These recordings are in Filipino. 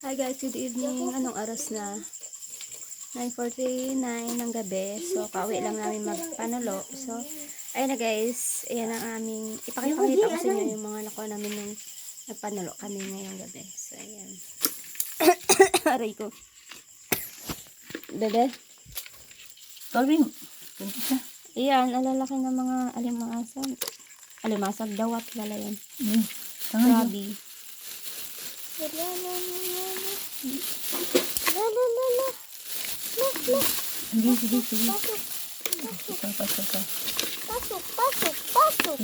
Hi guys, good evening. Anong oras na? 9:49 ng gabi. So, pauwi lang namin magpanulo. So, ayun na guys. Ayan ang aming, ipakita ko sa inyo yung mga nakuha namin nung nagpanulo kami ngayong gabi. So, ayan. Aray ko. Bebe? Kawin. Ayan, alalaki ng mga alimasag. Alimasag, dawat lala yan. Tangan Grabe. Sige. Pasok.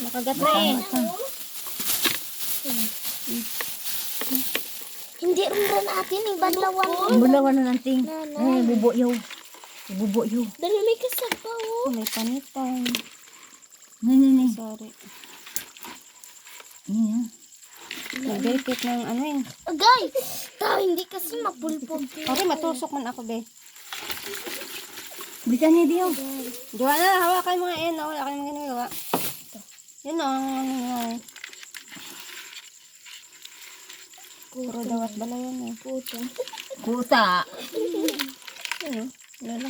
Nakagat na eh. Hindi rin natin yung badlawan. Bulawan na nanting. Bubo yaw. Dali may kasag pa oh. May panitan. Ni. Sorry. Niya. Nag-repeat ng ano eh. Agay! Tao hindi kasi mapulpog. Okay, matusok man ako be. Bitan niya diyaw. Joanna, hawakan mo nga yan. Wala kayong mga ginagawa. Yun o, ang ano nangyari. Puro dawat bala yan eh. Kuta. Ano?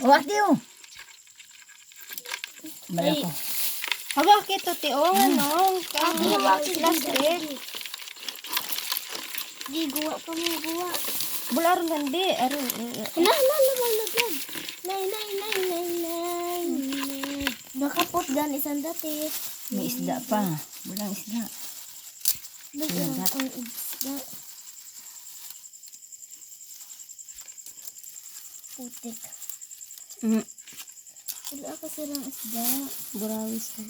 Wat diyo. Bala ko. Hawak ito, ti. O, ano? Plastic. Di guwa pa mo, guwa. Bular nandi. Malagyan. Nay. Nakapot gan isang dati. May isda pa. Bulang isda. Bigyan ang isda. Putik. Wala ka silang isda. Burawis ka.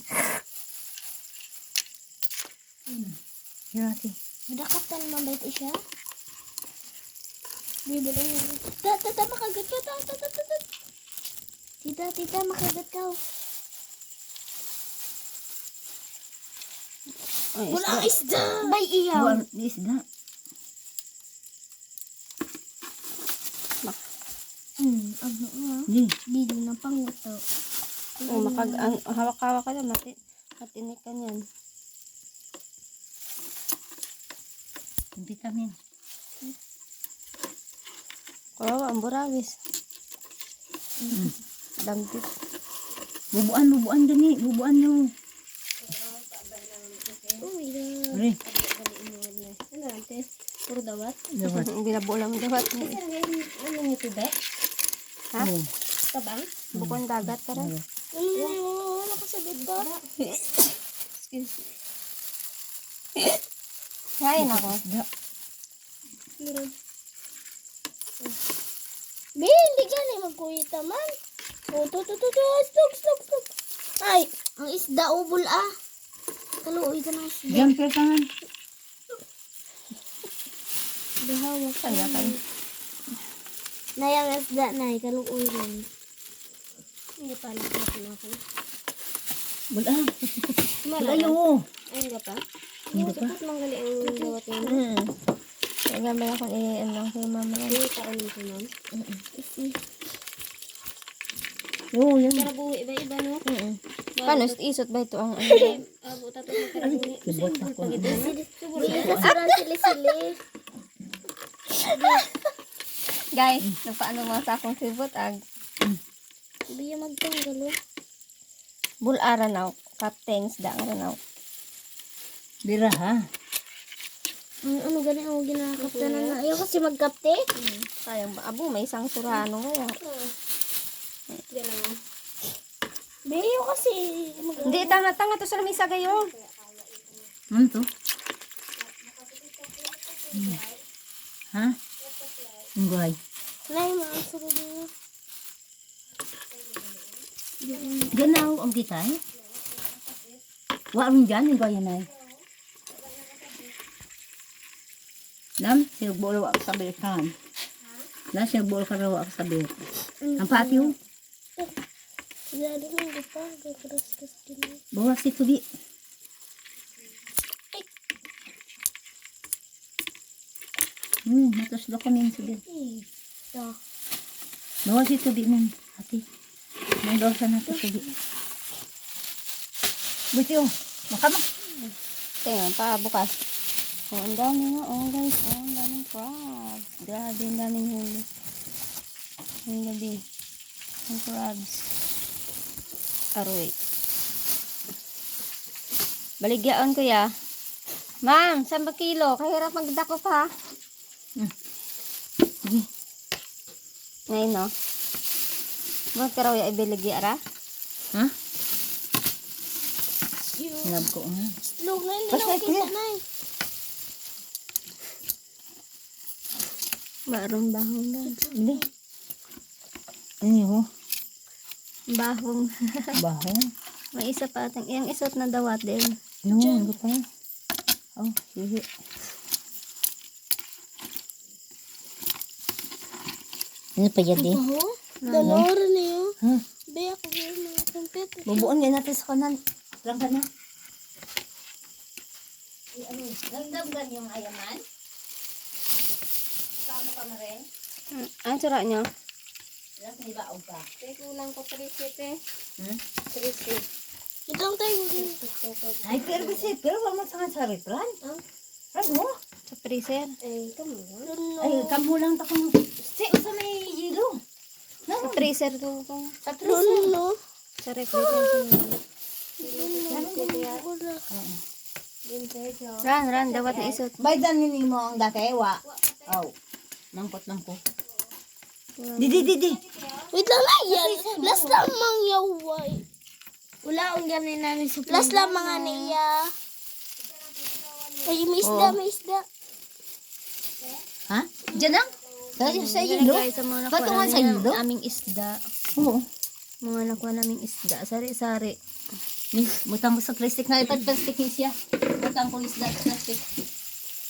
Yati. Madakatan mabait siya. Bibili niya. Tata, makagat ka. Tita, makagat ka. Ay, Wala isda. isda. Bay iyaw. Buwan isda. Ano nga. Di. Bili ng panguto. O, hawak-hawak ka lang. Matinik ka niyan. Vitamin. Kawawa, ang burawis. Dampit. Bubuan gani. Bubuan nyo. Oh my God. Uri. Ano ante? Puro dawat? Dawat. Binabula mo dawat. Ano nito ba? Ha? Oh. Tabang? Bukong dagat ka rin. Nakasabit ka? Excuse me. Kain ako. Isda. Meron. Hindi ka na magkuyita man. Oh, stop. Ay, ang isda ubol ah. Kaluoy ka ng isda. Diyan ka tangan. Dahawak ka. Kaya kayo. Nayang isda na, kaluoy rin. Hindi pa nakapin ako. Bula. Bula Malaman. yung. Ayun ka pa? Hindi pa. Dapat manggali ang dawat yun. Kaya gamay ako ano lang kay mama. Hindi ka ulit ko nun. Oo, yan. Para buwi iba-iba no? Paano? Isot ba ito ang ano? Abo, tato mo para buwi. Ibot ako. Buwi kasi lang sili-sili. Guys, nagpaano mga sakong sibot ag. Biya magtanggal oh. Bulara na captains da nga na. Bira ha. Ano gani ang ginakapta na ayaw kasi magkapte. Sayang ba? Abo, may isang surano kaya. Diyan lang. Biyo kasi Hindi, tanga-tanga to sa lamisa gayo. Ano to? Ha? Unggoy. Nay, maasuro din. Ganaw ang gitay. Wa rin dyan, unggoy yan ay. Lam, sinugbolo ako sa berikan. Lam, sinugbolo ka raw ako sa berikan. Ang patio, Jadi mo pa, gagras-gas din. bawa si Tubi. Matuslo kami yung Tubi. So, Bawa si Tubi ng hati. May dosa na to Tubi. Buti oh, makama. Tingnan pa bukas. Oh, ang dami na. Oh guys, oh, ang daming crab. Grabe, ang daming huli. Ang gabi. Ang crabs. Aroy. Baligyaon kuya. Ma'am, 10 kilo. Kahirap magdakop ha. Sige. Ngayon no. Bakit ka raw ya ibiligya ra? Ha? Love ko nga. Slow na, hindi Basta, na kita kuya. na. Barong bahong lang. Hindi. Ano yun? Bahong. Baho. May isa pa atang iyang isot na dawat din. No, ano pa yun? Oh, sige. Ano pa yan din? Oo. Dalawa rin na yun. Ha? Be, ako yun mga kumpit. Bubuon yan natin sa kanan. Lang ka na. Nagdamgan yung ayaman? Sama ka na rin? Ang sura nyo? Lang ni baog ka. Kulang ko 3 Hmm? Ito ang tayo. Ay, pero wala mo sa saritran. Ano? Sa freezer. Eh, kamo. Ay, kamu lang ta kung... Si, usa may yelo. Sa freezer to. Sa No. Sa refrigerator. Ran, dawat na isot. Baydan nini mo ang dati, wa. Oh. Mangkot. Di. Wait lang na yan. Last lang mang yaway. Wala ang ganin namin sa last lang mga niya. Ay, may isda. Ha? Diyan lang? Sa yelo? Guys, sa mga Ba't nakuha nga sa namin yelo? aming isda. Oo. Mga nakuha naming isda. Sari-sari. Butang ko sa plastic na ipad plastic ni siya. Butang ko isda sa plastic.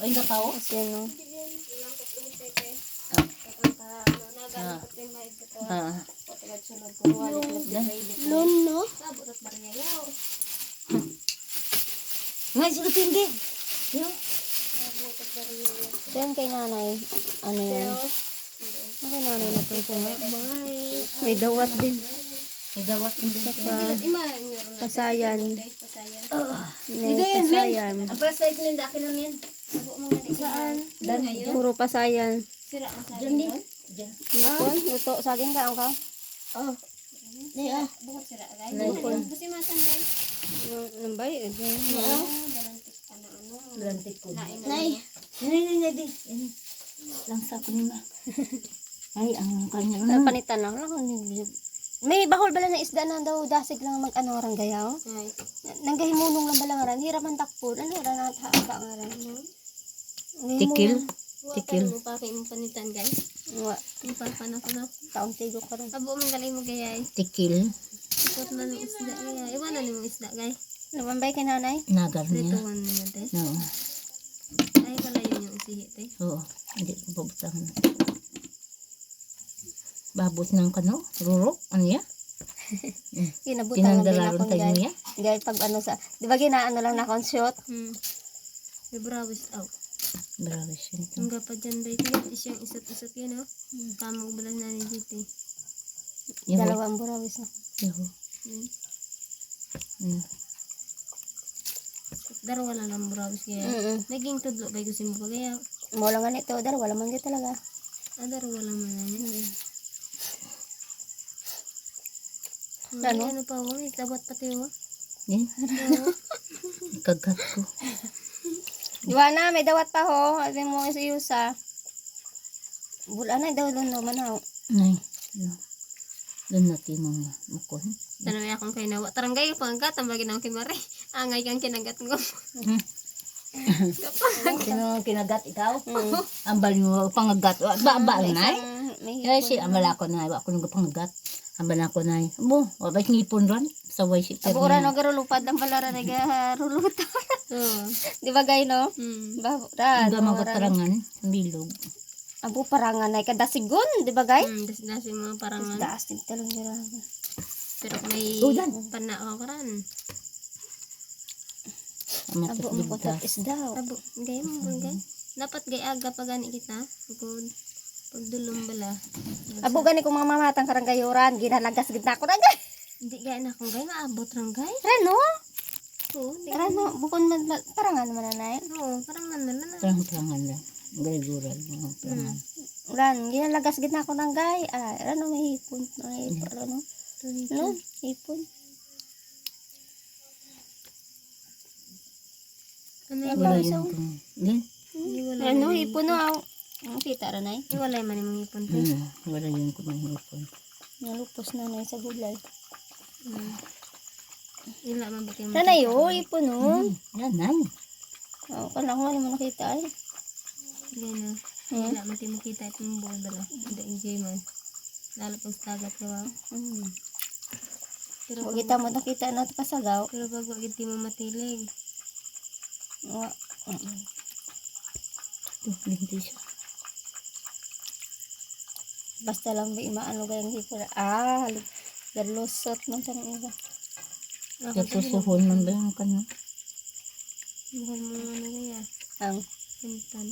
O yung gakaw? Kasi ano. No. Nga, silupin di. Diyan kay nanay. Ano yan? Kay nanay na ito. May dawat din. May dawat hindi. Pasayan. May Hindi, pasayan. Ang plastic na yung daki lang yan. Saan? Puro pasayan. Diyan din. Diyan. Bukon, luto. Saging ka, ang ka? Oh. Niya. Nambay. Lantik ko. Nay. Nay, di. Langsa ko nila. Ay, ang kanya. Panitan lang. May bahol bala na isda na daw dasig lang mag ano rang gayaw. Nanggahimunong lang bala ngaran. Hirap man takpon. Ano ra na ta ngaran mo? Tikil. Mo pa kay mo panitan guys. Wa Mo pa na ko na. taong tigo ka ron. Abo man gali mo gayay. Tikil. Ikot na ng isda gayay. Iwan na ng isda guys. Nabambay kay nanay? Nagar niya. Tuwan mo te. No. Ay pala yun yung isihi te. Oo. Hindi ko babutahan. Babot ng kano? Rurok? Ano yan? Ginabutan lang din Pinandalaron akong tayo guys. niya? Guys, pag ano sa, di ba ginaano lang na akong shoot? May brawis out. Bravo siya. Hangga pa dyan dito isang isot-isot yun oh. Kamag balas na ni dito. Dalawang burawis na. Yuhu. Darawa lang ang brawis kaya. Naging tudlo kay gusto mo pa kaya. Mo lang nga nito, dalawa lang man gyud talaga. Darawa lang man na niya. Ano? Ano pa ako? Tabat pati ako. Yan. Kagat ko. Diwa na, may dawat pa ho. Sabi mo si Yusa. Bula na daw doon naman ho. Nay. No. Doon natin mga mukon. Tanaway akong kay nawa. Taranggay pa ang gatang bagay na kay Mare. Angay kang kinagat ko. Sino kinagat ikaw? Ang bali mo pangagat. Ba na? May Kaya si amala ko na. Ako nung pangagat. Ambala ko na. Abo, wabay ngipon ron. Saway si Abo ra no garulupad ang balara nga ruluta. Di ba gay no? Babo ra. Hanggang magkatarangan. Bilog. Abo parangan ay kada sigon, di ba gay? Das mga parangan. Dasig talong dira. Pero may Udan. pana ako karan. Abo mo ko tap isda. Abo, gay mo gay. Dapat gay aga pa gani kita. Good. Pagdulong bala. Abo gani kung mga mamatang karang gayuran, ginalagas gid na ko na gay. Hindi gaya na akong gay maabot rang gay. Rano? Oo, di Rano, bukon man parangan man nanay. Oo, parang ano na. Terang-terangan lang. Gay-gural. Mga terangan. Ulan, ginalagas gina ko ng gay. Ano may hipon? Ano? Hipon. Ano Yan Wala ba, yun so? itong, hindi. Ano, hipon no? Ang kita rin ay. Wala man yung ipon. Wala yun itong mga hipon. Nalupos na na sa gulay. Ila man ba kayo Nanay, hipon no? Yan, nay. Kala ko naman nakita ay. Gano. Ila man tayo makita itong buwan dala. Hindi enjoy man. Lalo pag sa dagat ka ba? Pero Huwag kita mo nakita na ito kasagaw. pero bago agad di mo matilig. Ito, linti siya. Basta lang may maano gayang hipon. Galusot man sa ng iba. Nagsusuhon man ba yung kanya? Mahal mo ano kaya? Ang Pintan.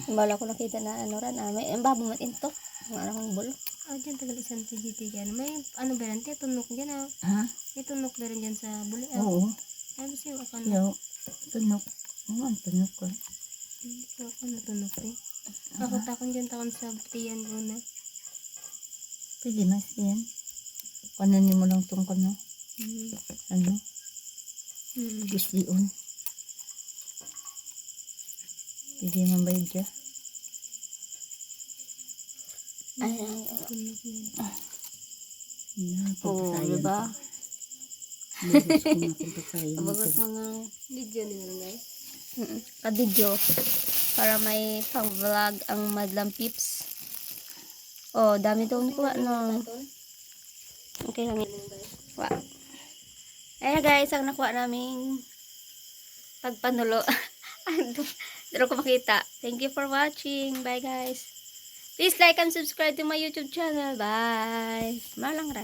bala ko nakita na ano ran. May babo man into. Ang anak kong bulo. Dyan tagal isang TGT dyan. May ano ba yan? Tunok dyan Ha? May tunok na rin dyan sa buli. Oo. Sabi siya, ako Yaw. Tunok. Oo, ang tunok ko. ano tunok eh. Ako takon dyan takon sa tiyan ko na. Pwede mas yan. Pananin mo lang itong kanya. Ano? Gislion. Pwede man ba yun siya? Tunok na. Yan, Oo, pagkasayan diba? ko. Lubos ko na pagkasayan Bagot ko. mga Video nila na eh. ka-video para may pang-vlog ang Madlang Pips. Oh, dami daw nikuha no. Okay lang yun. Wow. Ayan guys, ang nakuha naming pagpanulo. Dito ko makita. Thank you for watching. Bye guys. Please like and subscribe to my YouTube channel. Bye. Malang